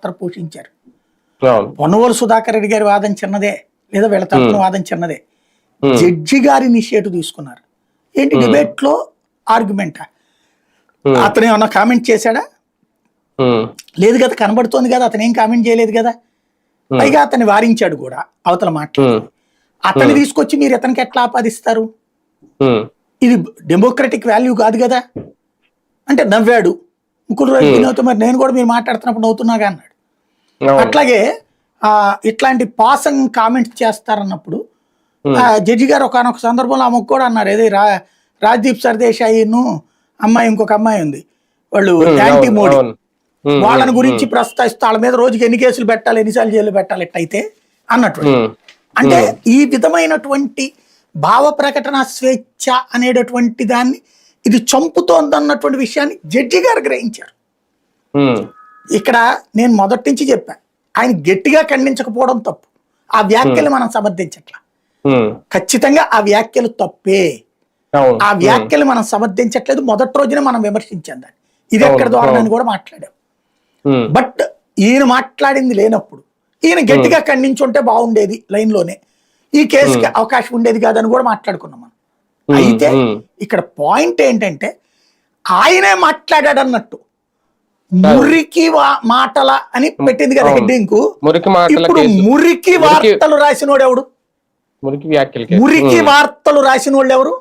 పాత్ర పోషించారు. పొన్నవోలు సుధాకర్ రెడ్డి గారి వాదన చిన్నదే, లేదా వీళ్ళ తరపున వాదన చిన్నదే. జడ్జి గారి ఇనిషియేటివ్ తీసుకున్నారు. ఏంటి డిబేట్ లో ఆర్గ్యుమెంటా? అతను ఏమన్నా కామెంట్ చేశాడా? లేదు కదా, కనబడుతోంది కదా, అతను ఏం కామెంట్ చేయలేదు కదా. పైగా అతన్ని వారించాడు కూడా అవతల మాట్లాడి. అతన్ని తీసుకొచ్చి మీరు ఇతనికి ఎట్లా ఆపాదిస్తారు? ఇది డెమోక్రటిక్ వాల్యూ కాదు కదా. అంటే నవ్వాడు ఇంకొక రోజు వినోద్, మరి నేను కూడా మీరు మాట్లాడుతున్నప్పుడు నవ్వుతున్నాగా అన్నాడు. అట్లాగే ఇట్లాంటి పాసం కామెంట్స్ చేస్తారన్నప్పుడు జడ్జి గారు ఒకనొక సందర్భంలో ఆమెకు కూడా అన్నారు, ఏది రాజ్దీప్ సర్దేశాయిను అమ్మాయి ఇంకొక అమ్మాయి ఉంది, వాళ్ళు యాంటీ మోడీ, వాళ్ళని గురించి ప్రస్తావిస్తూ వాళ్ళ మీద రోజుకి ఎన్ని కేసులు పెట్టాలి, ఎన్నిసార్లు జైలు పెట్టాలి ఎట్టయితే అన్నట్టు. అంటే ఈ విధమైనటువంటి భావ ప్రకటన స్వేచ్ఛ అనేటటువంటి దాన్ని ఇది చంపుతోందన్నటువంటి విషయాన్ని జడ్జి గారు గ్రహించారు. ఇక్కడ నేను మొదటి నుంచి చెప్పాను, ఆయన గట్టిగా ఖండించకపోవడం తప్పు, ఆ వ్యాఖ్యలు మనం సమర్థించట్లా. ఖచ్చితంగా ఆ వ్యాఖ్యలు తప్పే, ఆ వ్యాఖ్యలు మనం సమర్థించట్లేదు. మొదటి రోజునే మనం విమర్శించాం దాన్ని, ఇది ఎక్కడ ద్వారా అని కూడా మాట్లాడాం. బట్ ఈయన మాట్లాడింది లేనప్పుడు ఈయన గట్టిగా ఖండించుంటే బాగుండేది, లైన్ లోనే ఈ కేసుకి అవకాశం ఉండేది కాదని కూడా మాట్లాడుకున్నాం మనం. అయితే ఇక్కడ పాయింట్ ఏంటంటే ఆయనే మాట్లాడాడు అన్నట్టు మురికి మాటల అని పెట్టింది కదా హెడ్డింగ్. ఇప్పుడు మురికి వార్తలు రాసినోడు ఎవడు? మురికి వార్తలు రాసిన వాళ్ళు ఎవరు?